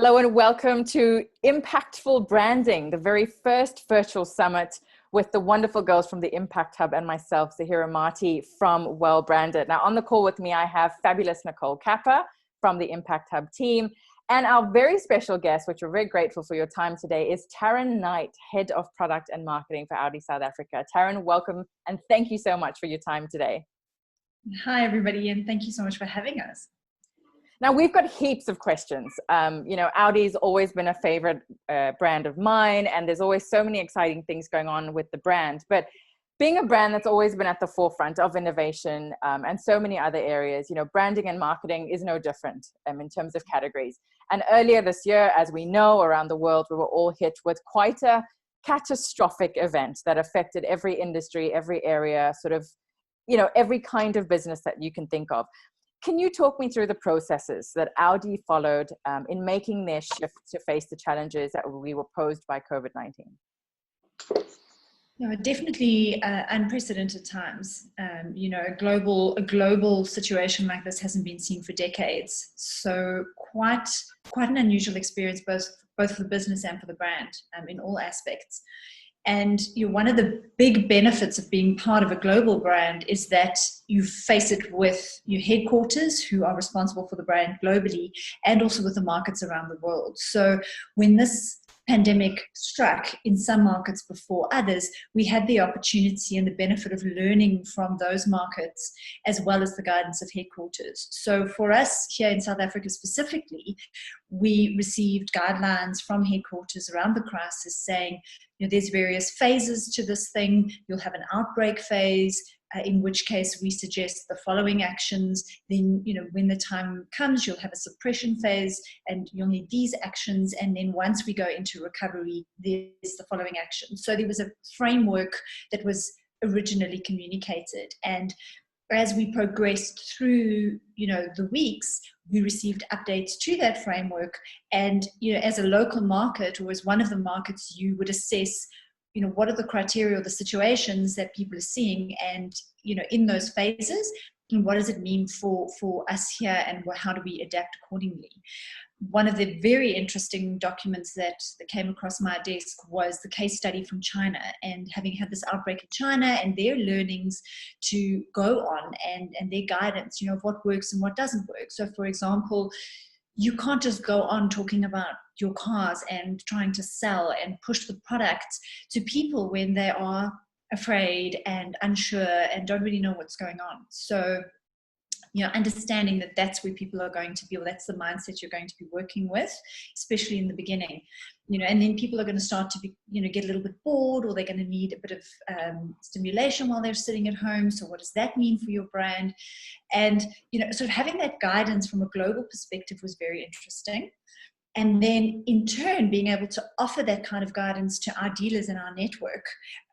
Hello and welcome to Impactful Branding, the very first virtual summit with the wonderful girls from the Impact Hub and myself, Zahirah Marty from Well Branded. Now on the call with me, I have fabulous Nicole Capper from the Impact Hub team. And our very special guest, which we're very grateful for your time today, is Tarryn Knight, Head of Product and Marketing for Audi South Africa. Tarryn, welcome and thank you so much for your time today. Hi, everybody, and thank you so much for having us. Now, we've got heaps of questions. Audi's always been a favorite brand of mine, and there's always so many exciting things going on with the brand. But being a brand that's always been at the forefront of innovation and so many other areas, branding and marketing is no different in terms of categories. And earlier this year, as we know, around the world, we were all hit with quite a catastrophic event that affected every industry, every area, every kind of business that you can think of. Can you talk me through the processes that Audi followed in making their shift to face the challenges that we were posed by COVID-19? No, definitely unprecedented times. A global situation like this hasn't been seen for decades. So quite an unusual experience, both for the business and for the brand in all aspects. And one of the big benefits of being part of a global brand is that you face it with your headquarters, who are responsible for the brand globally, and also with the markets around the world. So when this pandemic struck in some markets before others, we had the opportunity and the benefit of learning from those markets as well as the guidance of headquarters. So for us here in South Africa specifically, we received guidelines from headquarters around the crisis saying, there's various phases to this thing. You'll have an outbreak phase, in which case we suggest the following actions. Then, when the time comes, you'll have a suppression phase and you'll need these actions. And then once we go into recovery, there's the following action. So there was a framework that was originally communicated. And as we progressed through, the weeks, we received updates to that framework. And, as a local market, or as one of the markets, you would assess what are the criteria or the situations that people are seeing, and in those phases, and what does it mean for us here, and how do we adapt accordingly? One of the very interesting documents that came across my desk was the case study from China, and having had this outbreak in China and their learnings to go on, and their guidance, of what works and what doesn't work. So for example, you can't just go on talking about your cars and trying to sell and push the products to people when they are afraid and unsure and don't really know what's going on. So, understanding that that's where people are going to be, or that's the mindset you're going to be working with, especially in the beginning, and then people are going to start to be, get a little bit bored, or they're going to need a bit of stimulation while they're sitting at home. So what does that mean for your brand? And, sort of having that guidance from a global perspective was very interesting. And then in turn, being able to offer that kind of guidance to our dealers and our network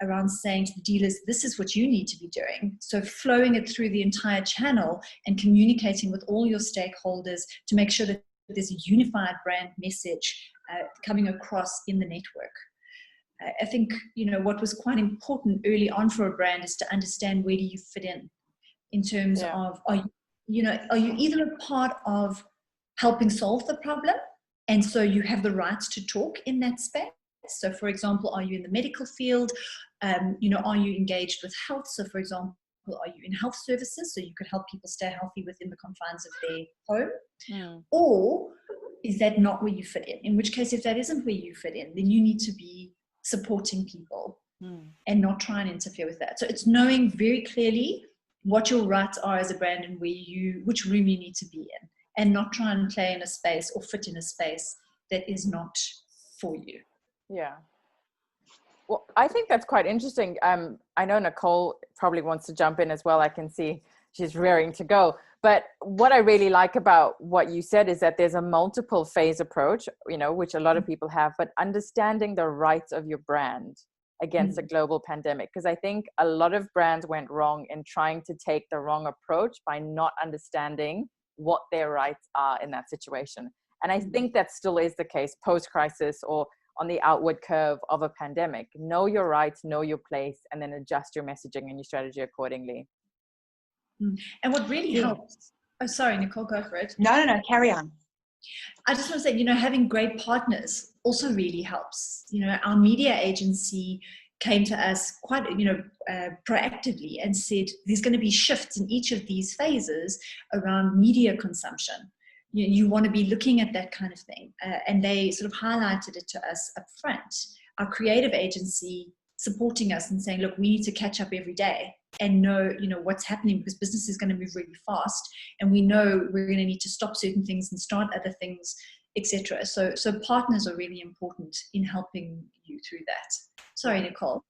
around saying to the dealers, this is what you need to be doing. So flowing it through the entire channel and communicating with all your stakeholders to make sure that there's a unified brand message coming across in the network. I think, what was quite important early on for a brand is to understand, where do you fit in terms of, are you either a part of helping solve the problem? And so you have the rights to talk in that space. So for example, are you in the medical field? Are you engaged with health? So for example, are you in health services? So you could help people stay healthy within the confines of their home. Yeah. Or is that not where you fit in? In which case, if that isn't where you fit in, then you need to be supporting people and not try and interfere with that. So it's knowing very clearly what your rights are as a brand and which room you need to be in, and not try and play in a space or fit in a space that is not for you. Yeah. Well, I think that's quite interesting. I know Nicole probably wants to jump in as well. I can see she's raring to go. But what I really like about what you said is that there's a multiple phase approach, which a lot of people have, but understanding the rights of your brand against a global pandemic. Because I think a lot of brands went wrong in trying to take the wrong approach by not understanding what their rights are in that situation. And I think that still is the case post-crisis or on the outward curve of a pandemic. Know your rights, know your place, and then adjust your messaging and your strategy accordingly. And what really helps, oh, sorry, Nicole, go for it. No, carry on. I just want to say, having great partners also really helps. Our media agency came to us quite, proactively and said, there's going to be shifts in each of these phases around media consumption. You want to be looking at that kind of thing. And they sort of highlighted it to us up front. Our creative agency supporting us and saying, look, we need to catch up every day and know, what's happening, because business is going to move really fast. And we know we're going to need to stop certain things and start other things, etc. So partners are really important in helping you through that. Sorry, Nicole.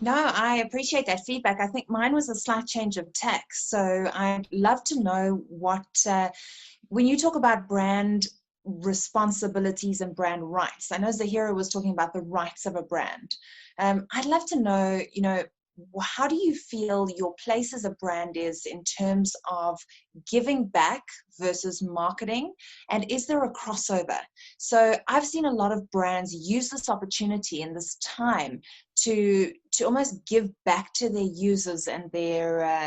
No, I appreciate that feedback. I think mine was a slight change of tack. So I'd love to know what, when you talk about brand responsibilities and brand rights, I know Zahirah was talking about the rights of a brand. I'd love to know, how do you feel your place as a brand is in terms of giving back versus marketing? And is there a crossover? So I've seen a lot of brands use this opportunity and this time to almost give back to their users and their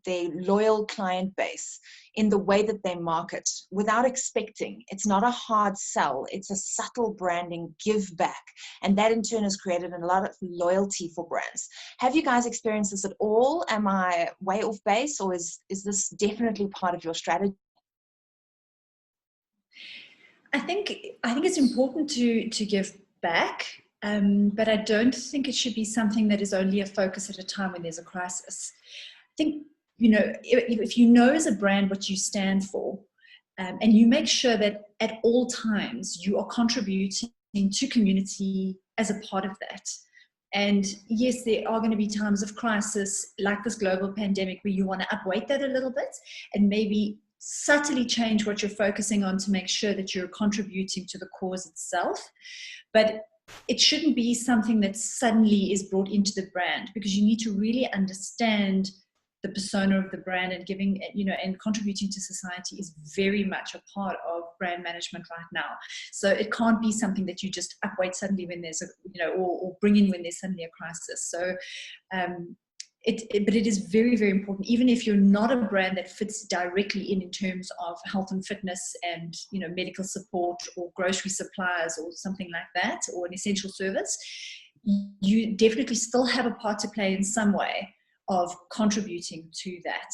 loyal client base in the way that they market without expecting. It's not a hard sell. It's a subtle branding give back. And that in turn has created a lot of loyalty for brands. Have you guys experienced this at all? Am I way off base, or is this definitely part of your strategy? I think it's important to give back, but I don't think it should be something that is only a focus at a time when there's a crisis. I think, if you know as a brand what you stand for, and you make sure that at all times you are contributing to community as a part of that. And yes, there are going to be times of crisis like this global pandemic where you want to upweight that a little bit and maybe subtly change what you're focusing on to make sure that you're contributing to the cause itself. But it shouldn't be something that suddenly is brought into the brand, because you need to really understand the persona of the brand, and giving, and contributing to society is very much a part of brand management right now. So it can't be something that you just upweight suddenly when there's or bring in when there's suddenly a crisis. So, but it is very, very important, even if you're not a brand that fits directly in terms of health and fitness and, medical support or grocery suppliers or something like that, or an essential service, you definitely still have a part to play in some way of contributing to that.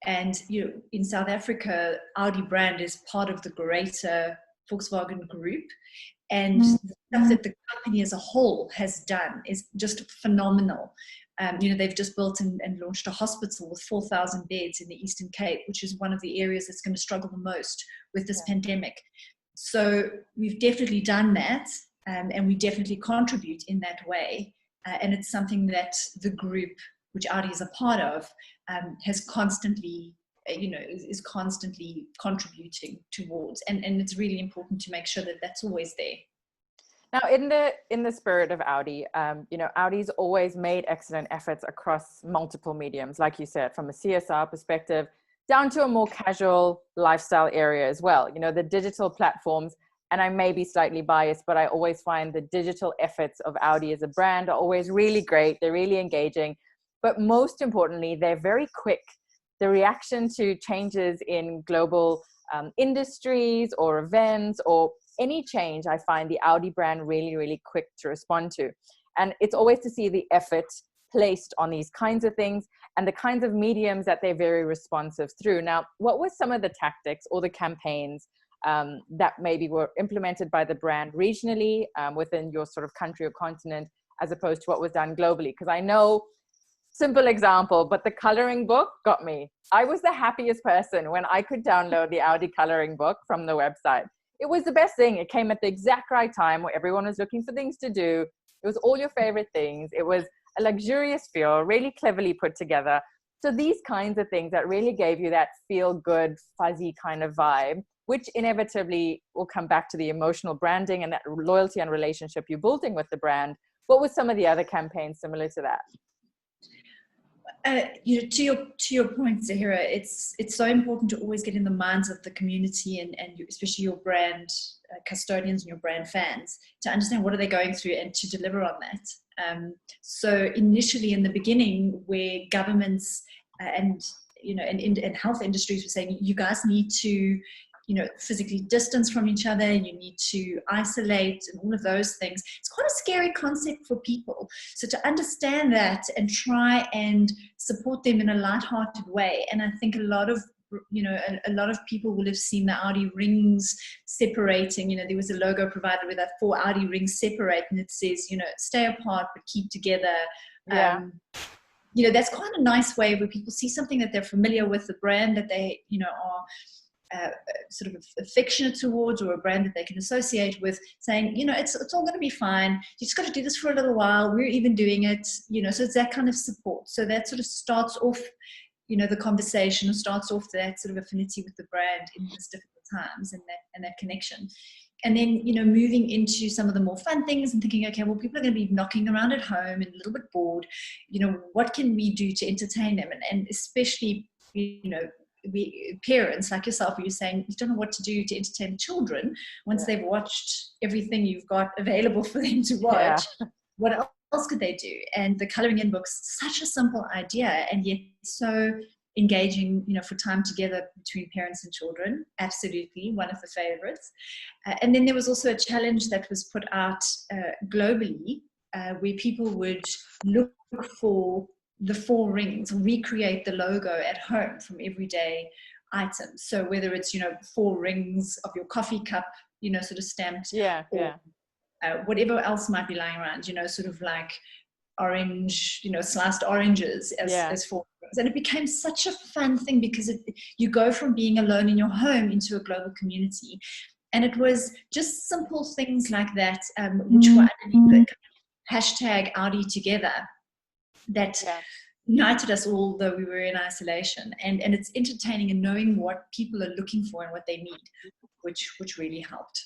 And in South Africa, Audi brand is part of the greater Volkswagen group, and the stuff that the company as a whole has done is just phenomenal. They've just built and launched a hospital with 4,000 beds in the Eastern Cape, which is one of the areas that's going to struggle the most with this pandemic. So we've definitely done that, and we definitely contribute in that way. And it's something that the group, which Audi is a part of, has constantly, is constantly contributing towards. And it's really important to make sure that that's always there. Now, in the spirit of Audi, Audi's always made excellent efforts across multiple mediums, like you said, from a CSR perspective, down to a more casual lifestyle area as well. The digital platforms, and I may be slightly biased, but I always find the digital efforts of Audi as a brand are always really great. They're really engaging. But most importantly, they're very quick. The reaction to changes in global industries or events or any change, I find the Audi brand really, really quick to respond to. And it's always to see the effort placed on these kinds of things and the kinds of mediums that they're very responsive through. Now, what were some of the tactics or the campaigns that maybe were implemented by the brand regionally within your sort of country or continent, as opposed to what was done globally? Because I know, simple example, but the coloring book got me. I was the happiest person when I could download the Audi coloring book from the website. It was the best thing. It came at the exact right time where everyone was looking for things to do. It was all your favorite things. It was a luxurious feel, really cleverly put together. So these kinds of things that really gave you that feel good, fuzzy kind of vibe, which inevitably will come back to the emotional branding and that loyalty and relationship you're building with the brand. What were some of the other campaigns similar to that? To your point, Zahirah, it's so important to always get in the minds of the community and especially your brand custodians and your brand fans to understand what are they going through and to deliver on that. So initially in the beginning, where governments and health industries were saying, you guys need to physically distance from each other, and you need to isolate and all of those things. It's quite a scary concept for people. So to understand that and try and support them in a lighthearted way. And I think a lot of people will have seen the Audi rings separating. There was a logo provided with that 4 Audi rings separate, and it says, stay apart but keep together. Yeah. That's quite a nice way where people see something that they're familiar with, the brand that they, are sort of affectionate towards, or a brand that they can associate with, saying, it's all going to be fine. You just got to do this for a little while. We're even doing it, so it's that kind of support. So that sort of starts off, the conversation, or starts off that sort of affinity with the brand in these difficult times, and that connection. And then, moving into some of the more fun things and thinking, okay, well, people are going to be knocking around at home and a little bit bored. What can we do to entertain them? And especially, we parents like yourself, where you're saying you don't know what to do to entertain children once they've watched everything you've got available for them to watch. Yeah. What else could they do? And the coloring in book's such a simple idea, and yet so engaging, for time together between parents and children. Absolutely one of the favorites. And then there was also a challenge that was put out globally, where people would look for the 4 rings, recreate the logo at home from everyday items. So whether it's, 4 rings of your coffee cup, sort of stamped. Or, whatever else might be lying around, sort of like orange, sliced oranges as 4 rings. And it became such a fun thing, because you go from being alone in your home into a global community. And it was just simple things like that, which were underneath the hashtag Audi Together, that united us all, though we were in isolation. And it's entertaining, and knowing what people are looking for and what they need, which really helped.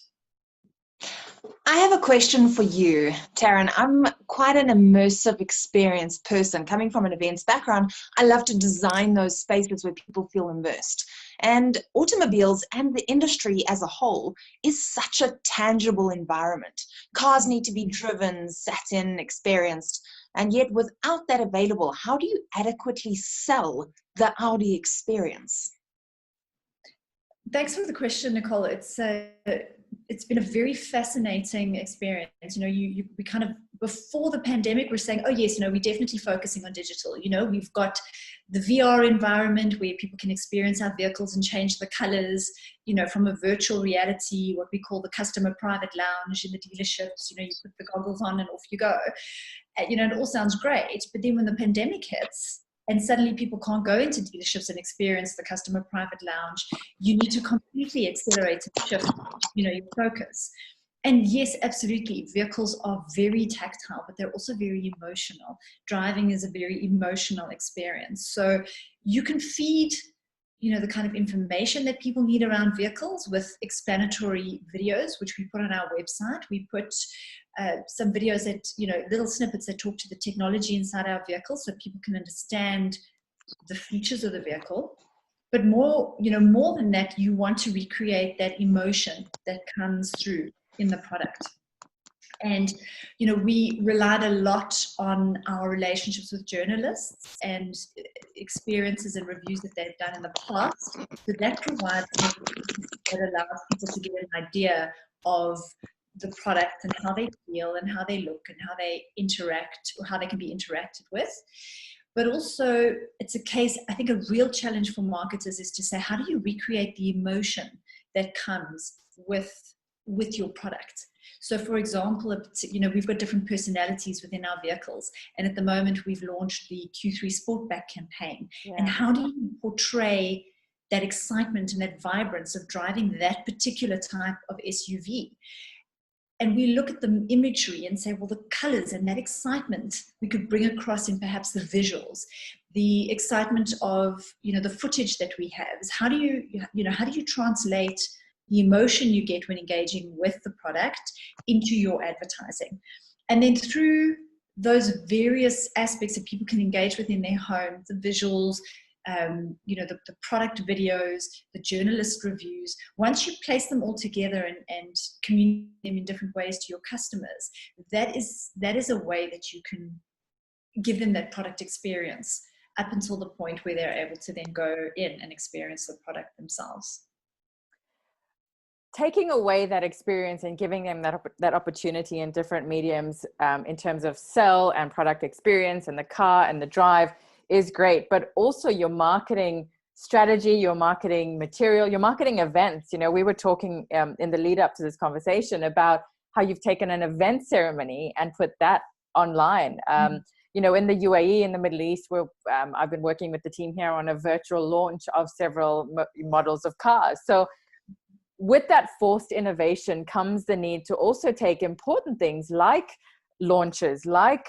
I have a question for you, Tarryn. I'm quite an immersive experienced person. Coming from an events background, I love to design those spaces where people feel immersed. And automobiles and the industry as a whole is such a tangible environment. Cars need to be driven, sat in, experienced. And yet without that available, how do you adequately sell the Audi experience? Thanks for the question, Nicole. It's been a very fascinating experience. We kind of, before the pandemic, we're saying, oh yes, we're definitely focusing on digital. We've got the VR environment where people can experience our vehicles and change the colors, from a virtual reality, what we call the customer private lounge in the dealerships. You put the goggles on and off you go. It all sounds great. But then when the pandemic hits, and suddenly people can't go into dealerships and experience the customer private lounge, you need to completely accelerate and shift, your focus. And yes, absolutely, vehicles are very tactile, but they're also very emotional. Driving is a very emotional experience. So you can feed, the kind of information that people need around vehicles with explanatory videos, which we put on our website. We put some videos that, little snippets that talk to the technology inside our vehicles, so people can understand the features of the vehicle. But more than that, you want to recreate that emotion that comes through in the product. And, we relied a lot on our relationships with journalists and experiences and reviews that they've done in the past. So that provides, that allows people to get an idea of the product and how they feel and how they look and how they interact, or how they can be interacted with. But also, it's a case, I think a real challenge for marketers is to say, how do you recreate the emotion that comes with your product? So for example, we've got different personalities within our vehicles. And at the moment, we've launched the Q3 Sportback Campaign. Yeah. And how do you portray that excitement and that vibrance of driving that particular type of SUV? And we look at the imagery and say, well, the colors and that excitement we could bring across in perhaps the visuals, the excitement of, the footage that we have. Is how do you translate the emotion you get when engaging with the product into your advertising? And then through those various aspects that people can engage with in their home, the visuals, the product videos, the journalist reviews, once you place them all together and communicate them in different ways to your customers, that is a way that you can give them that product experience up until the point where they're able to then go in and experience the product themselves. taking away that experience and giving them that opportunity in different mediums in terms of sell and product experience and the car and the drive is great. But also your marketing strategy, your marketing material, your marketing events. You know, we were talking in the lead up to this conversation about how you've taken an event ceremony and put that online. You know, in the UAE, in the Middle East, where I've been working with the team here on a virtual launch of several models of cars. So with that forced innovation comes the need to also take important things like launches, like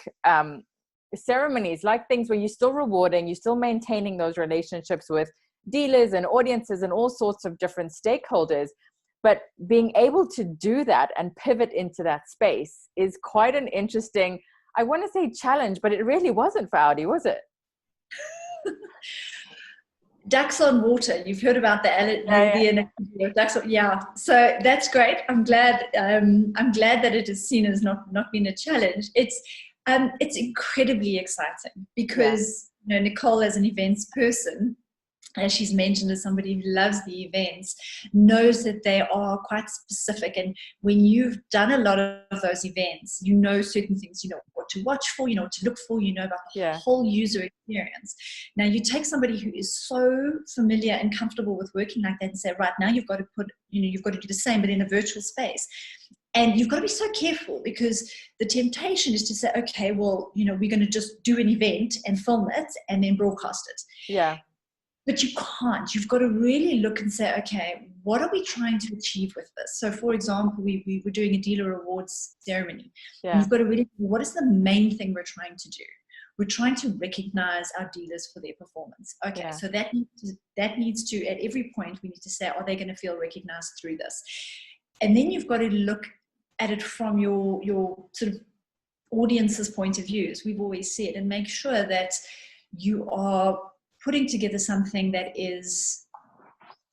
ceremonies, like things where you're still rewarding, you're still maintaining those relationships with dealers and audiences and all sorts of different stakeholders. But being able to do that and pivot into that space is quite an interesting, I want to say challenge, but it really wasn't for Audi, was it? Ducks on water. You've heard about the ducks. Yeah. So that's great. I'm glad that it is seen as not being a challenge. It's incredibly exciting because you know, Nicole, as an events person, as she's mentioned, as somebody who loves the events, knows that they are quite specific. And when you've done a lot of those events, you know certain things, you know what to watch for, you know what to look for, you know about the whole user experience. Now you take somebody who is so familiar and comfortable with working like that and say, right, now you've got to you've got to do the same, but in a virtual space. And you've got to be so careful because the temptation is to say, okay, well, you know, we're going to just do an event and film it and then broadcast it. Yeah. But you can't. You've got to really look and say, okay, what are we trying to achieve with this? So, for example, we were doing a dealer awards ceremony. Yeah. And you've got to really, what is the main thing we're trying to do? We're trying to recognize our dealers for their performance. Okay, so that needs to, at every point, we need to say, are they going to feel recognized through this? And then you've got to look at it from your sort of audience's point of view, as we've always said, and make sure that you are putting together something that is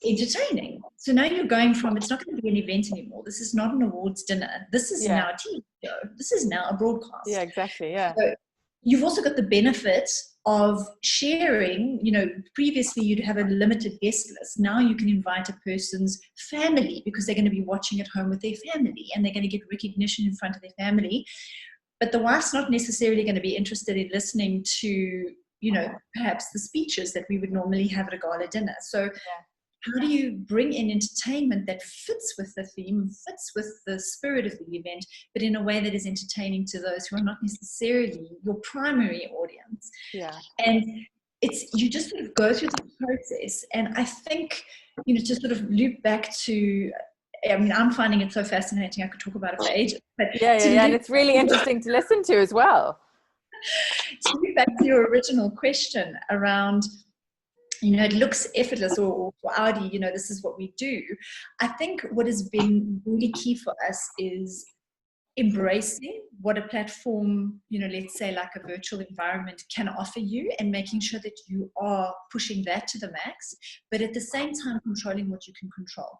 entertaining. So now you're going from, it's not going to be an event anymore. This is not an awards dinner. This is now a TV show. This is now a broadcast. Yeah, exactly. Yeah. So you've also got the benefit of sharing, you know, previously you'd have a limited guest list. Now you can invite a person's family because they're going to be watching at home with their family and they're going to get recognition in front of their family. But the wife's not necessarily going to be interested in listening to, you know, perhaps the speeches that we would normally have at a gala dinner. So how do you bring in entertainment that fits with the theme, fits with the spirit of the event, but in a way that is entertaining to those who are not necessarily your primary audience? Yeah. And it's, you just sort of go through the process. And I think, you know, to sort of loop back to, I mean, I'm finding it so fascinating. I could talk about it for ages. But and it's really interesting to listen to as well. To get back to your original question around, you know, it looks effortless, or for Audi, you know, this is what we do. I think what has been really key for us is embracing what a platform, you know, let's say like a virtual environment can offer you, and making sure that you are pushing that to the max, but at the same time controlling what you can control.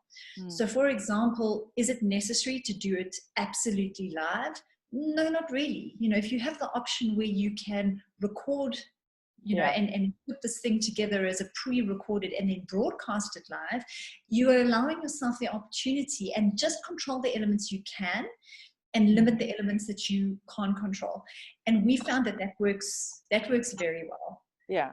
So for example, is it necessary to do it absolutely live? No, not really. You know, if you have the option where you can record, you know, and put this thing together as a pre-recorded and then broadcast it live, you are allowing yourself the opportunity and just control the elements you can and limit the elements that you can't control. And we found that works very well. Yeah.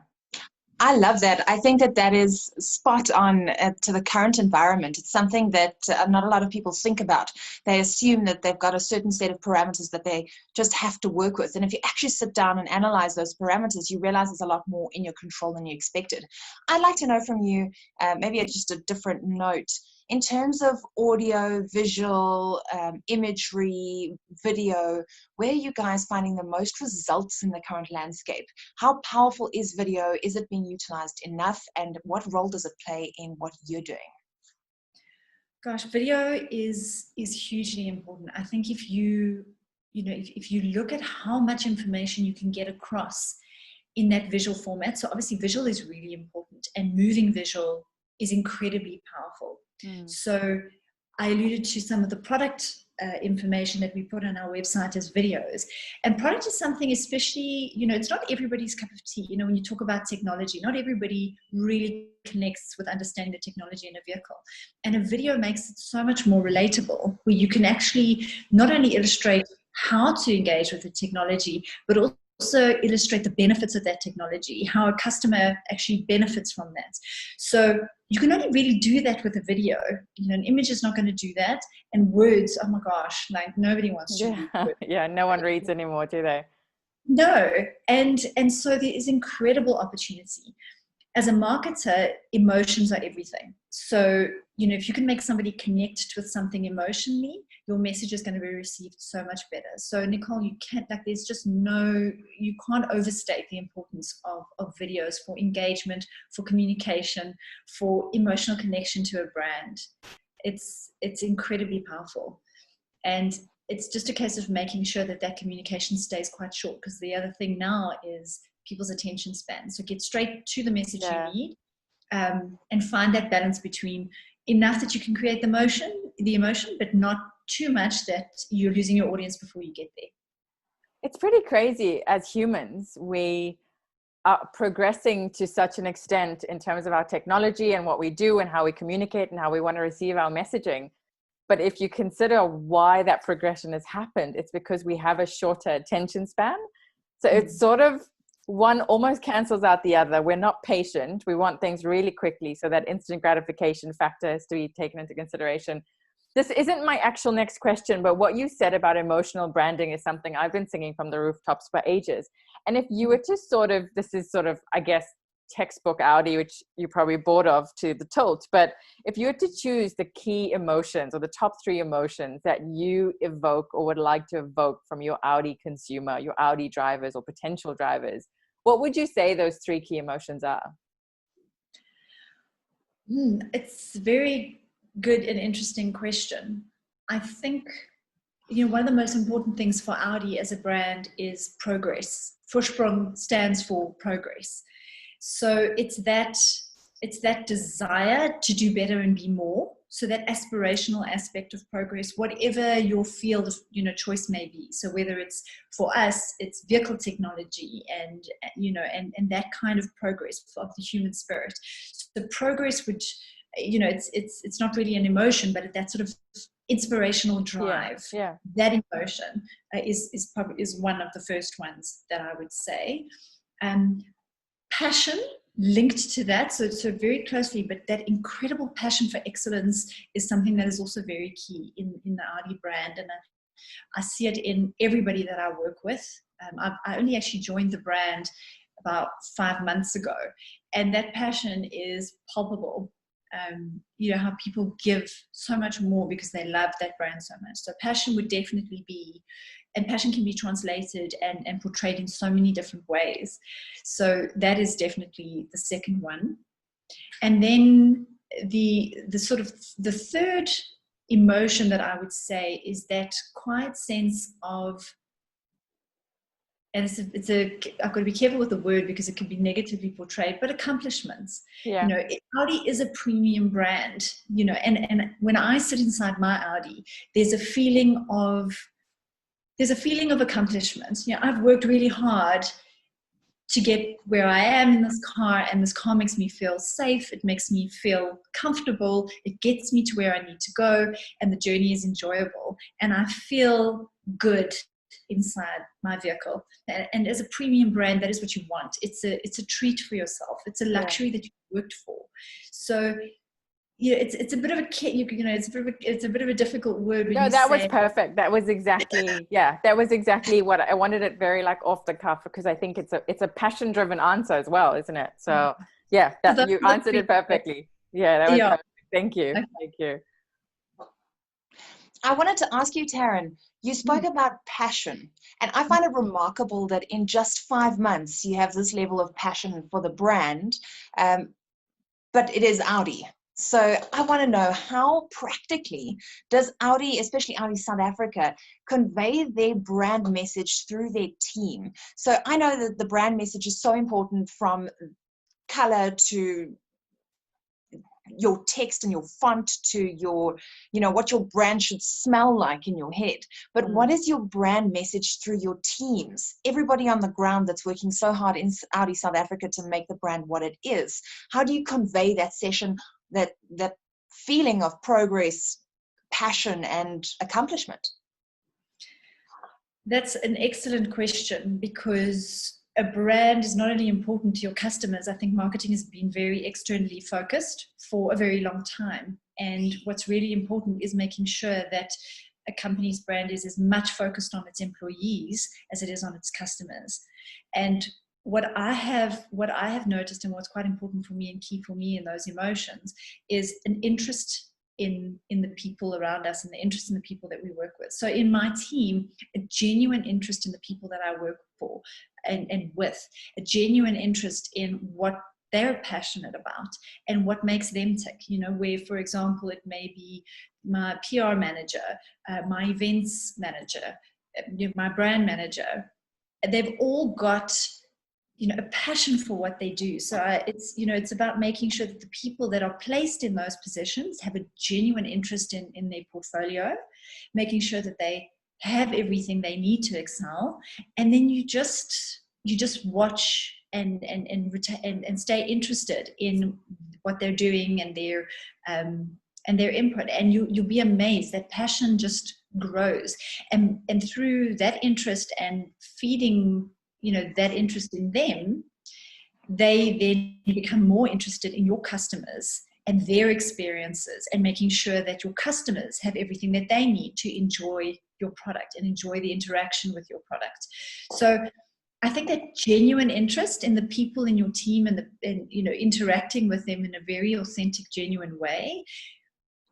I love that. I think that is spot on to the current environment. It's something that not a lot of people think about. They assume that they've got a certain set of parameters that they just have to work with. And if you actually sit down and analyze those parameters, you realize there's a lot more in your control than you expected. I'd like to know from you, maybe just a different note, in terms of audio, visual, imagery, video, where are you guys finding the most results in the current landscape? How powerful is video? Is it being utilized enough? And what role does it play in what you're doing? Gosh, video is hugely important. I think if you look at how much information you can get across in that visual format, so obviously visual is really important, and moving visual is incredibly powerful. So I alluded to some of the product information that we put on our website as videos. And product is something, especially, it's not everybody's cup of tea. When you talk about technology, not everybody really connects with understanding the technology in a vehicle. And a video makes it so much more relatable, where you can actually not only illustrate how to engage with the technology, but also illustrate the benefits of that technology, how a customer actually benefits from that. So you can only really do that with a video. An image is not going to do that. And words, oh my gosh, like nobody wants to read words. Yeah, no one reads anymore, do they? No. And so there is incredible opportunity. As a marketer, emotions are everything. So, if you can make somebody connect with something emotionally, your message is going to be received so much better. So, Nicole, you can't overstate the importance of videos for engagement, for communication, for emotional connection to a brand. It's incredibly powerful. And it's just a case of making sure that communication stays quite short, because the other thing now is people's attention span. So get straight to the message you need, and find that balance between enough that you can create the emotion, but not too much that you're losing your audience before you get there. It's pretty crazy. As humans, we are progressing to such an extent in terms of our technology and what we do and how we communicate and how we want to receive our messaging. But if you consider why that progression has happened, it's because we have a shorter attention span. So it's sort of, one almost cancels out the other. We're not patient. We want things really quickly. So that instant gratification factor has to be taken into consideration. This isn't my actual next question, but what you said about emotional branding is something I've been singing from the rooftops for ages. And if you were to this is I guess, textbook Audi, which you're probably bored of to the tilt, but if you were to choose the key emotions or the top 3 emotions that you evoke or would like to evoke from your Audi consumer, your Audi drivers or potential drivers, what would you say those 3 key emotions are? It's a very good and interesting question. I think, one of the most important things for Audi as a brand is progress. Vorsprung stands for progress. So it's that desire to do better and be more. So that aspirational aspect of progress, whatever your field of choice may be. So whether it's, for us, it's vehicle technology and that kind of progress of the human spirit. So the progress, which it's not really an emotion, but that sort of inspirational drive. Yeah. That emotion is one of the first ones that I would say. Passion linked to that, so very closely, but that incredible passion for excellence is something that is also very key in the Audi brand, and I see it in everybody that I work with. I only actually joined the brand about 5 months ago, and that passion is palpable. How people give so much more because they love that brand so much. So passion would definitely be, and passion can be translated and portrayed in so many different ways. So that is definitely the second one. And then the third emotion that I would say is that quiet sense of, and I've got to be careful with the word because it can be negatively portrayed, but accomplishments. Yeah. Audi is a premium brand, and when I sit inside my Audi, there's a feeling of accomplishment. I've worked really hard to get where I am in this car, and this car makes me feel safe. It makes me feel comfortable. It gets me to where I need to go, and the journey is enjoyable, and I feel good inside my vehicle. And as a premium brand, that is what you want. It's a treat for yourself. It's a luxury that you worked for. So it's a bit of it's a bit of a difficult word. No, that was perfect. That was exactly that was exactly what I wanted. It very off the cuff, because I think it's a passion driven answer as well, isn't it? So you answered it perfectly. Yeah, that was perfect. Thank you. Okay. Thank you. I wanted to ask you, Tarryn, you spoke about passion, and I find it remarkable that in just 5 months you have this level of passion for the brand, but it is Audi. So I want to know, how practically does Audi, especially Audi South Africa, convey their brand message through their team? So I know that the brand message is so important, from color to your text and your font to your, what your brand should smell like in your head. But what is your brand message through your teams? Everybody on the ground that's working so hard in Audi South Africa to make the brand what it is. How do you convey that session, that feeling of progress, passion, and accomplishment? That's an excellent question, because a brand is not only important to your customers. I think marketing has been very externally focused for a very long time. And what's really important is making sure that a company's brand is as much focused on its employees as it is on its customers. And what I have noticed, and what's quite important for me and key for me in those emotions, is an interest in the people around us and the interest in the people that we work with. So in my team, a genuine interest in the people that I work for and with, a genuine interest in what they're passionate about and what makes them tick. Where, for example, it may be my PR manager, my events manager, my brand manager. They've all got a passion for what they do. So it's about making sure that the people that are placed in those positions have a genuine interest in their portfolio, making sure that they have everything they need to excel, and then you just watch and stay interested in what they're doing and their input, and you'll be amazed that passion just grows, and through that interest and feeding that interest in them, they then become more interested in your customers and their experiences, and making sure that your customers have everything that they need to enjoy your product and enjoy the interaction with your product. So I think that genuine interest in the people in your team and interacting with them in a very authentic, genuine way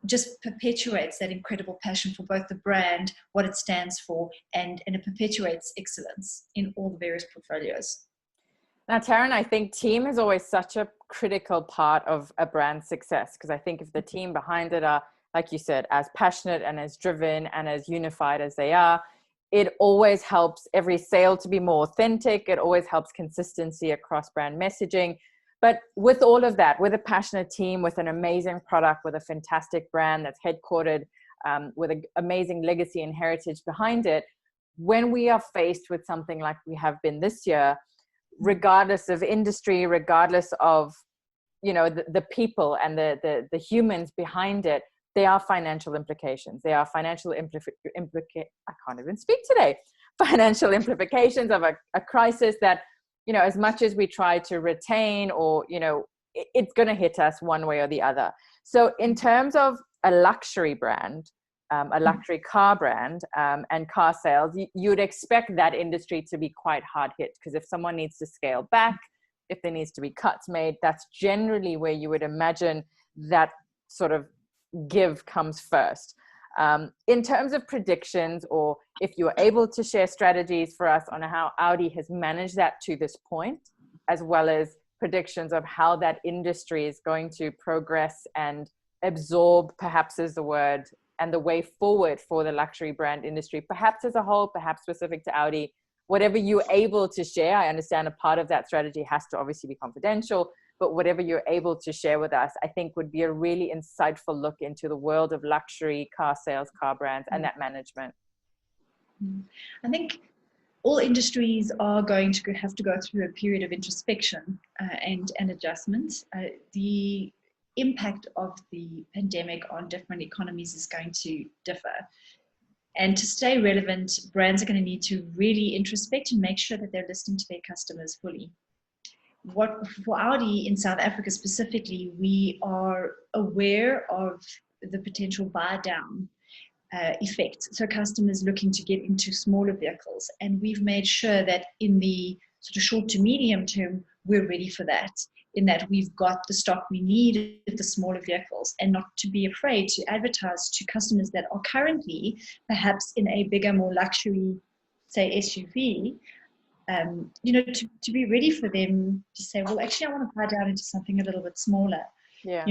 just perpetuates that incredible passion for both the brand, what it stands for, and it perpetuates excellence in all the various portfolios. Now, Tarryn, I think team is always such a critical part of a brand's success, because I think if the team behind it are, like you said, as passionate and as driven and as unified as they are, it always helps every sale to be more authentic. It always helps consistency across brand messaging. But with all of that, with a passionate team, with an amazing product, with a fantastic brand that's headquartered, with an amazing legacy and heritage behind it, when we are faced with something like we have been this year, regardless of industry, regardless of, the people and the humans behind it, there are financial implications. There are financial I can't even speak today. Financial implications of a crisis that, as much as we try to retain, or, it's going to hit us one way or the other. So in terms of a luxury brand, a luxury car brand, and car sales, you'd expect that industry to be quite hard hit, because if someone needs to scale back, if there needs to be cuts made, that's generally where you would imagine that sort of give comes first. In terms of predictions, or if you're able to share strategies for us on how Audi has managed that to this point, as well as predictions of how that industry is going to progress and absorb, perhaps is the word, and the way forward for the luxury brand industry, perhaps as a whole, perhaps specific to Audi, whatever you're able to share. I understand a part of that strategy has to obviously be confidential, but whatever you're able to share with us, I think would be a really insightful look into the world of luxury car sales, car brands, and that management. I think all industries are going to have to go through a period of introspection and adjustment. The impact of the pandemic on different economies is going to differ. And to stay relevant, brands are going to need to really introspect and make sure that they're listening to their customers fully. For Audi in South Africa specifically, we are aware of the potential buy down effect. So customers looking to get into smaller vehicles, and we've made sure that in the sort of short to medium term, we're ready for that, in that we've got the stock we need with the smaller vehicles, and not to be afraid to advertise to customers that are currently perhaps in a bigger, more luxury, say SUV, to be ready for them to say, well, actually, I want to buy down into something a little bit smaller. Yeah.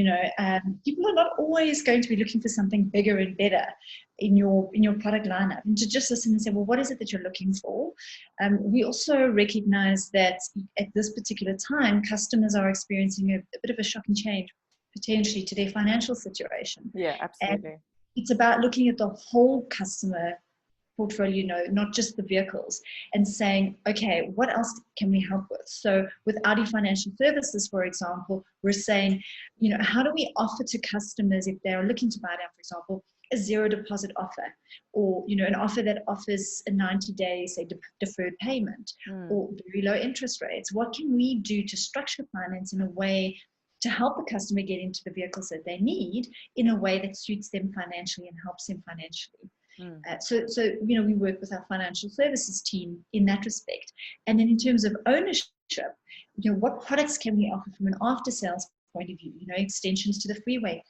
People are not always going to be looking for something bigger and better in your product lineup, and to just listen and say, well, what is it that you're looking for? We also recognize that at this particular time, customers are experiencing a bit of a shocking change potentially to their financial situation. Yeah, absolutely. And it's about looking at the whole customer portfolio, not just the vehicles, and saying, okay, what else can we help with? So with Audi Financial Services, for example, we're saying, how do we offer to customers, if they're looking to buy now, for example, a zero deposit offer, or an offer that offers a 90-day, say, deferred payment, or very low interest rates? What can we do to structure finance in a way to help the customer get into the vehicles that they need in a way that suits them financially and helps them financially? So we work with our financial services team in that respect. And then in terms of ownership, what products can we offer from an after-sales point of view? Extensions to the freeway plan,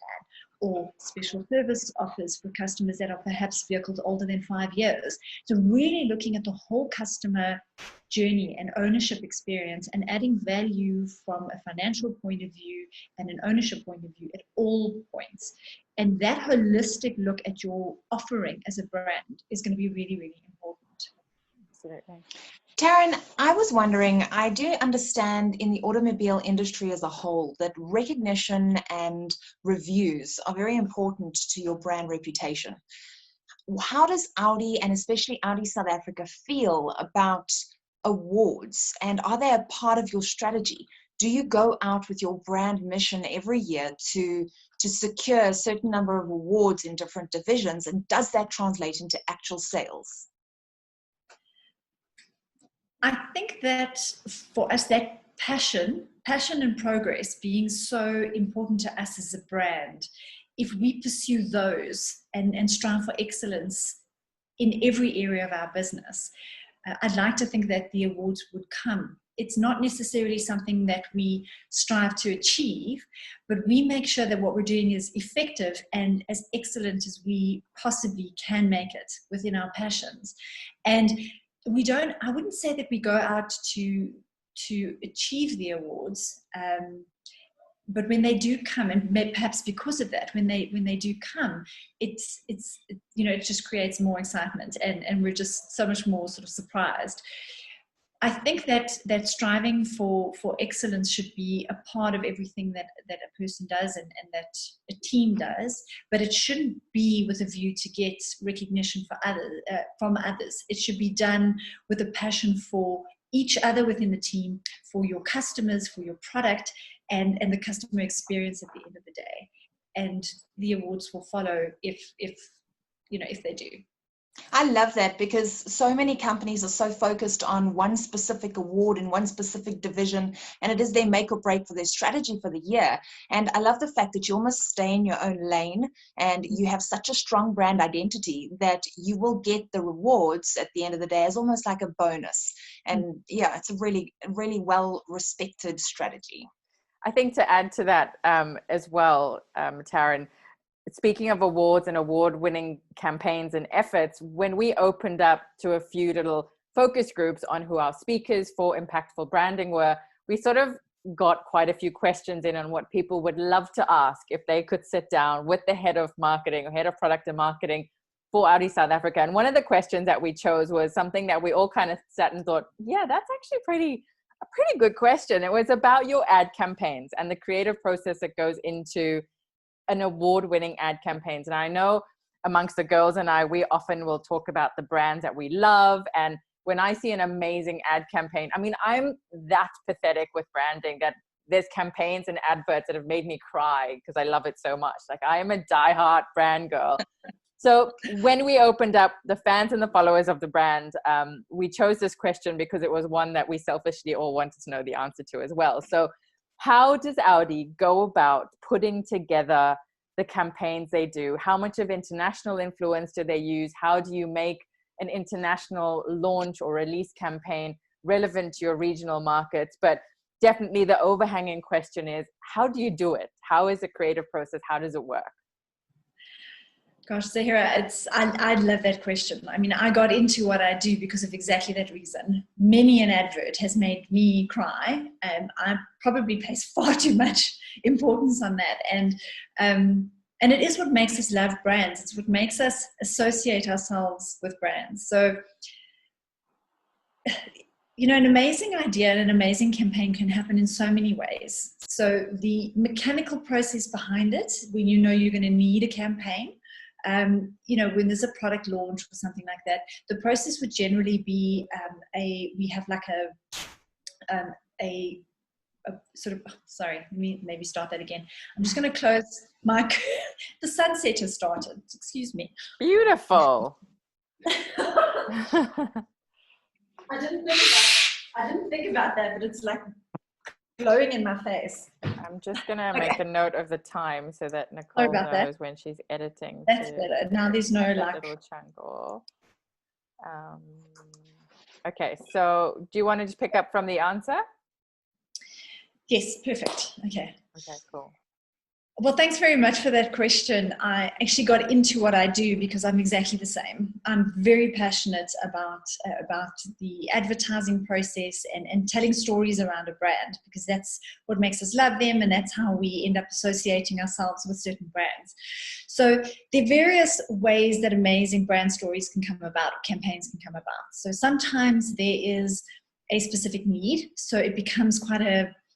or special service offers for customers that are perhaps vehicles older than 5 years. So really looking at the whole customer journey and ownership experience, and adding value from a financial point of view and an ownership point of view at all points. And that holistic look at your offering as a brand is going to be really, really important. Absolutely. Tarryn, I was wondering, I do understand in the automobile industry as a whole that recognition and reviews are very important to your brand reputation. How does Audi, and especially Audi South Africa, feel about awards, and are they a part of your strategy? Do you go out with your brand mission every year to secure a certain number of awards in different divisions, and does that translate into actual sales? I think that for us, that passion and progress being so important to us as a brand, if we pursue those and strive for excellence in every area of our business, I'd like to think that the awards would come. It's not necessarily something that we strive to achieve, but we make sure that what we're doing is effective and as excellent as we possibly can make it within our passions. And I wouldn't say that we go out to achieve the awards, but when they do come, and perhaps because of that, when they do come, it just creates more excitement, and we're just so much more sort of surprised. I think that striving for excellence should be a part of everything that a person does and that a team does, but it shouldn't be with a view to get recognition from others. It should be done with a passion for each other within the team, for your customers, for your product, and the customer experience at the end of the day. And the awards will follow if they do. I love that, because so many companies are so focused on one specific award in one specific division, and it is their make or break for their strategy for the year. And I love the fact that you almost stay in your own lane, and you have such a strong brand identity that you will get the rewards at the end of the day as almost like a bonus. And yeah, it's a really, really well respected strategy. I think to add to that as well, Tarryn, speaking of awards and award-winning campaigns and efforts, when we opened up to a few little focus groups on who our speakers for impactful branding were, we sort of got quite a few questions in on what people would love to ask if they could sit down with the head of marketing or head of product and marketing for Audi South Africa. And one of the questions that we chose was something that we all kind of sat and thought, yeah, that's actually a pretty good question. It was about your ad campaigns and the creative process that goes into an award-winning ad campaigns. And I know amongst the girls and I, we often will talk about the brands that we love. And when I see an amazing ad campaign, I mean, I'm that pathetic with branding that there's campaigns and adverts that have made me cry because I love it so much. Like, I am a diehard brand girl. So when we opened up the fans and the followers of the brand, we chose this question because it was one that we selfishly all wanted to know the answer to as well. So how does Audi go about putting together the campaigns they do? How much of international influence do they use? How do you make an international launch or release campaign relevant to your regional markets? But definitely the overhanging question is, how do you do it? How is the creative process? How does it work? Gosh, Zahirah, I love that question. I mean, I got into what I do because of exactly that reason. Many an advert has made me cry, and I probably place far too much importance on that. And it is what makes us love brands. It's what makes us associate ourselves with brands. So, an amazing idea and an amazing campaign can happen in so many ways. So the mechanical process behind it, when you know you're going to need a campaign, when there's a product launch or something like that, the process would generally be we have like a sort of, sorry, let me maybe start that again. I'm just going to close my, the sunset has started, excuse me. Beautiful. I didn't think about that, but it's like glowing in my face. I'm just going to make a note of the time so that Nicole knows when she's editing. That's better. Now there's no like little jungle. Okay, so do you want to just pick up from the answer? Yes, perfect. Okay. Okay, cool. Well, thanks very much for that question. I actually got into what I do because I'm exactly the same. I'm very passionate about the advertising process and telling stories around a brand, because that's what makes us love them, and that's how we end up associating ourselves with certain brands. So there are various ways that amazing brand stories can come about, campaigns can come about. So sometimes there is a specific need, so it becomes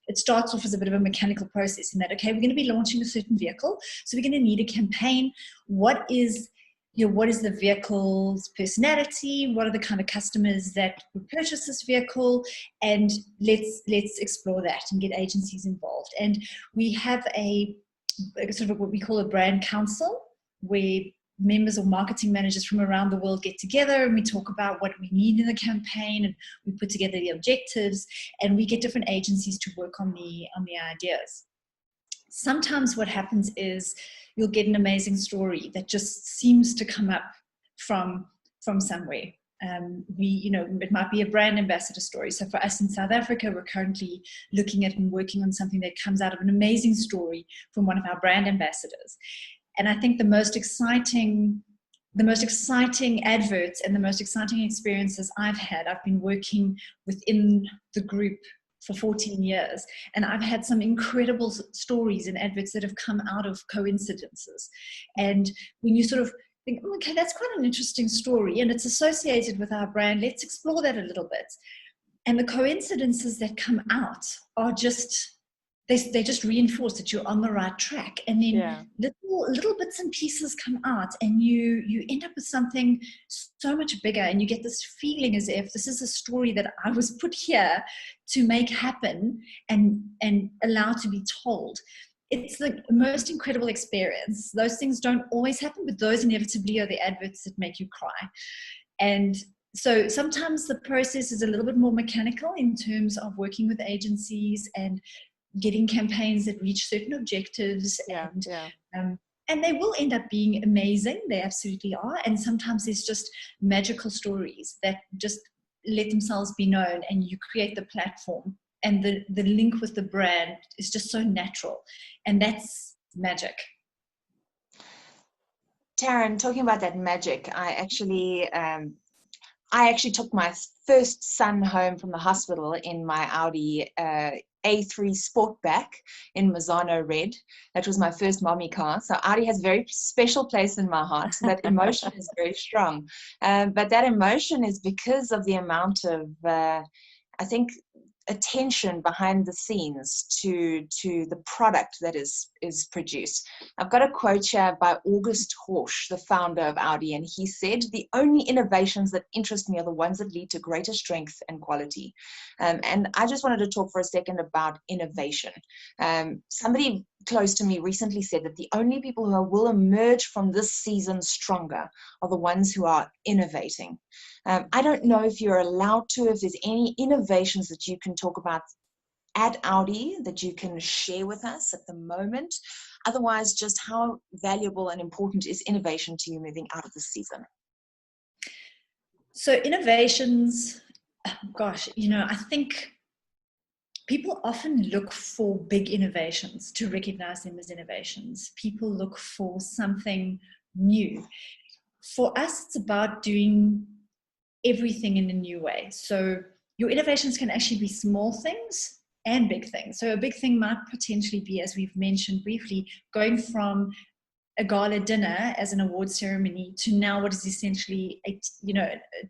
it starts off as a bit of a mechanical process in that, okay, we're going to be launching a certain vehicle, so we're going to need a campaign. What is the vehicle's personality? What are the kind of customers that would purchase this vehicle? And let's explore that and get agencies involved. And we have a sort of what we call a brand council, where members or marketing managers from around the world get together and we talk about what we need in the campaign, and we put together the objectives, and we get different agencies to work on the ideas. Sometimes what happens is you'll get an amazing story that just seems to come up from somewhere. It might be a brand ambassador story. So for us in South Africa, we're currently looking at and working on something that comes out of an amazing story from one of our brand ambassadors. And I think the most exciting adverts and the most exciting experiences I've been working within the group for 14 years. And I've had some incredible stories and adverts that have come out of coincidences. And when you sort of think, okay, that's quite an interesting story and it's associated with our brand, let's explore that a little bit. And the coincidences that come out are just, they just reinforce that you're on the right track. And then little bits and pieces come out, and you end up with something so much bigger, and you get this feeling as if this is a story that I was put here to make happen and allow to be told. It's the most incredible experience. Those things don't always happen, but those inevitably are the adverts that make you cry. And so sometimes the process is a little bit more mechanical in terms of working with agencies and getting campaigns that reach certain objectives, and they will end up being amazing. They absolutely are. And sometimes there's just magical stories that just let themselves be known, and you create the platform, and the link with the brand is just so natural, and that's magic. Tarryn, talking about that magic, I actually took my first son home from the hospital in my Audi A3 Sportback in Mazzano Red. That was my first mommy car. So Audi has a very special place in my heart. So that emotion is very strong. But that emotion is because of the amount of, I think, attention behind the scenes to the product that is produced. I've got a quote here by August Horsch, the founder of Audi, and he said, "The only innovations that interest me are the ones that lead to greater strength and quality." And I just wanted to talk for a second about innovation. Somebody close to me recently said that the only people who will emerge from this season stronger are the ones who are innovating. I don't know if you're allowed to, if there's any innovations that you can talk about at Audi that you can share with us at the moment. Otherwise, just how valuable and important is innovation to you moving out of the season? So innovations, gosh, I think people often look for big innovations to recognize them as innovations. People look for something new. For us, it's about doing everything in a new way. So your innovations can actually be small things and big things. So a big thing might potentially be, as we've mentioned briefly, going from a gala dinner as an award ceremony to now what is essentially a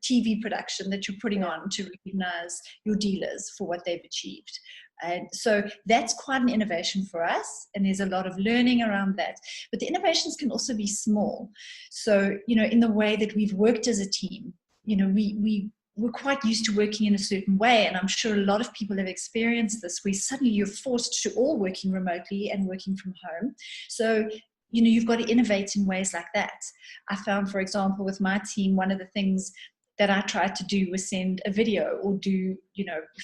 TV production that you're putting on to recognize your dealers for what they've achieved. And so that's quite an innovation for us, and there's a lot of learning around that. But the innovations can also be small. So, in the way that we've worked as a team, we're quite used to working in a certain way, and I'm sure a lot of people have experienced this, where suddenly you're forced to all working remotely and working from home. So, you've got to innovate in ways like that. I found, for example, with my team, one of the things that I tried to do was send a video or do,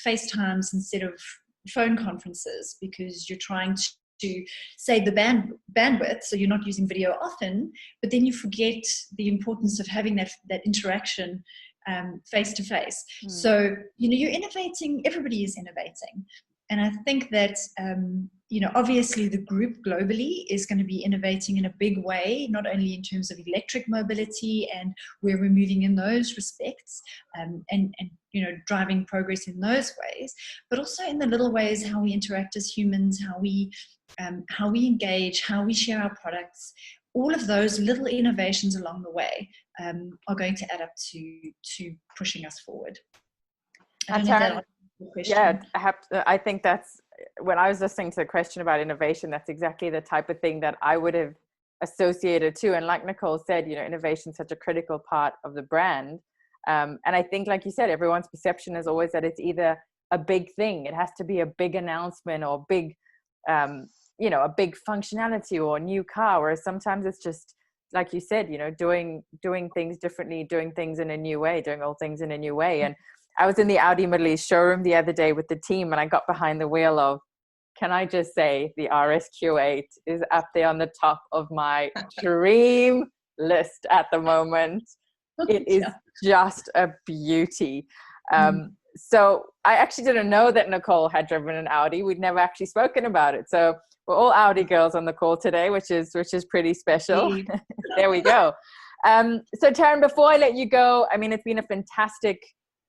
FaceTimes instead of phone conferences, because you're trying to save the bandwidth, so you're not using video often, but then you forget the importance of having that interaction face to face. So, you're innovating, everybody is innovating. And I think that, obviously the group globally is going to be innovating in a big way, not only in terms of electric mobility and where we're moving in those respects, and driving progress in those ways, but also in the little ways, how we interact as humans, how we engage, how we share our products. All of those little innovations along the way are going to add up to pushing us forward. I think that's, when I was listening to the question about innovation, that's exactly the type of thing that I would have associated to. And like Nicole said, innovation is such a critical part of the brand. And I think, like you said, everyone's perception is always that it's either a big thing, it has to be a big announcement or big, a big functionality or a new car, whereas sometimes it's just, like you said, doing things differently, doing things in a new way, doing all things in a new way. And I was in the Audi Middle East showroom the other day with the team, and I got behind the wheel of, can I just say, the RSQ8 is up there on the top of my dream list at the moment. It is just a beauty. So I actually didn't know that Nicole had driven an Audi. We'd never actually spoken about it. So we're all Audi girls on the call today, which is pretty special. There we go. So Tarryn, before I let you go, I mean, it's been a fantastic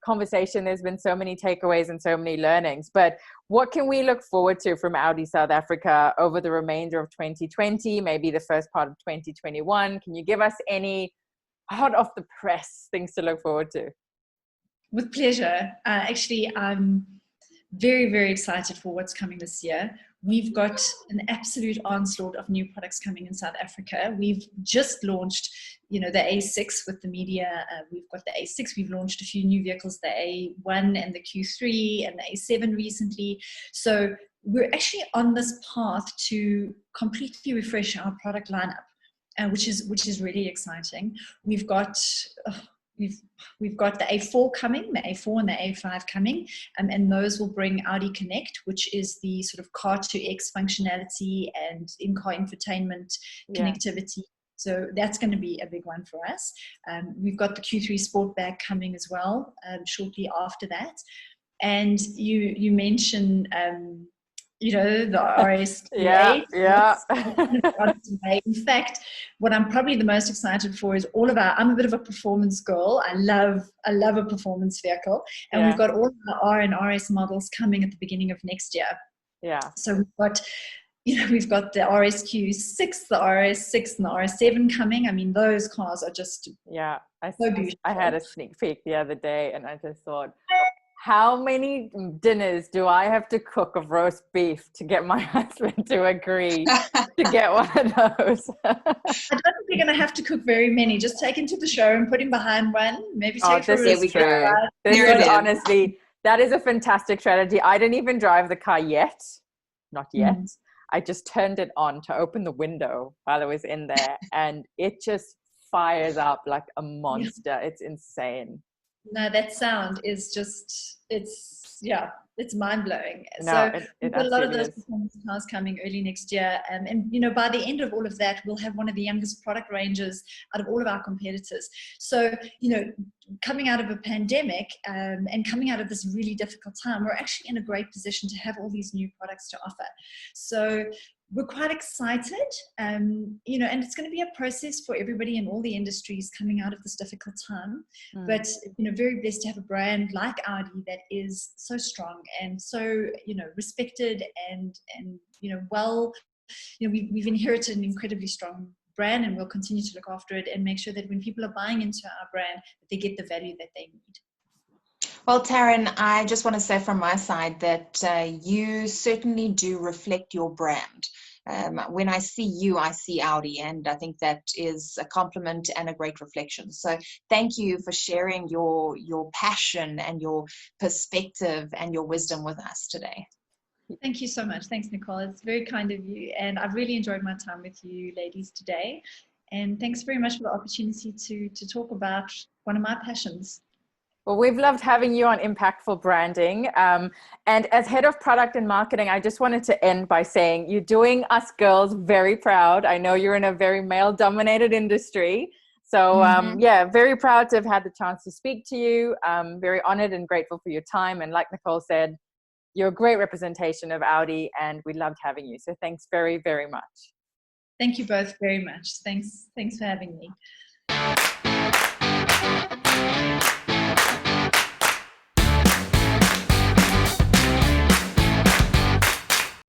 conversation. There's been so many takeaways and so many learnings, but what can we look forward to from Audi South Africa over the remainder of 2020, maybe the first part of 2021? Can you give us any hot off the press things to look forward to? With pleasure. Actually, I'm very, very excited for what's coming this year. We've got an absolute onslaught of new products coming in South Africa. We've just launched, the A6 with the media. We've got the A6. We've launched a few new vehicles, the A1 and the Q3 and the A7 recently. So we're actually on this path to completely refresh our product lineup, which is really exciting. We've got We've got the A4 coming, the A4 and the A5 coming, and those will bring Audi Connect, which is the sort of car-to-X functionality and in-car infotainment connectivity. So that's going to be a big one for us. We've got the Q3 Sportback coming as well, shortly after that. And you mentioned, the RS. In fact, what I'm probably the most excited for is I'm a bit of a performance girl. I love a performance vehicle, and we've got all of the R and RS models coming at the beginning of next year. So we've got the RSQ6, the RS6 and the RS7 coming. I mean, those cars are just so beautiful. I had a sneak peek the other day, and I just thought, how many dinners do I have to cook of roast beef to get my husband to agree to get one of those? I don't think you're going to have to cook very many. Just take him to the showroom, put him behind one, maybe take for a ride. This is honestly, that is a fantastic strategy. I didn't even drive the car yet. Not yet. I just turned it on to open the window while I was in there, and it just fires up like a monster. It's insane. No, that sound is just, it's mind-blowing. We've got a lot of those performance cars coming early next year. And by the end of all of that, we'll have one of the youngest product ranges out of all of our competitors. So, coming out of a pandemic and coming out of this really difficult time, we're actually in a great position to have all these new products to offer. So we're quite excited, and it's going to be a process for everybody in all the industries coming out of this difficult time. But, very blessed to have a brand like Audi that is so strong and so, respected and we've inherited an incredibly strong brand, and we'll continue to look after it and make sure that when people are buying into our brand, that they get the value that they need. Well, Tarryn, I just want to say from my side that you certainly do reflect your brand. When I see you, I see Audi, and I think that is a compliment and a great reflection. So thank you for sharing your passion and your perspective and your wisdom with us today. Thank you so much. Thanks, Nicole. It's very kind of you, and I've really enjoyed my time with you ladies today. And thanks very much for the opportunity to talk about one of my passions. Well, we've loved having you on Impactful Branding. And as head of product and marketing, I just wanted to end by saying you're doing us girls very proud. I know you're in a very male-dominated industry. So yeah, very proud to have had the chance to speak to you. Very honored and grateful for your time. And like Nicole said, you're a great representation of Audi, and we loved having you. So thanks very, very much. Thank you both very much. Thanks for having me.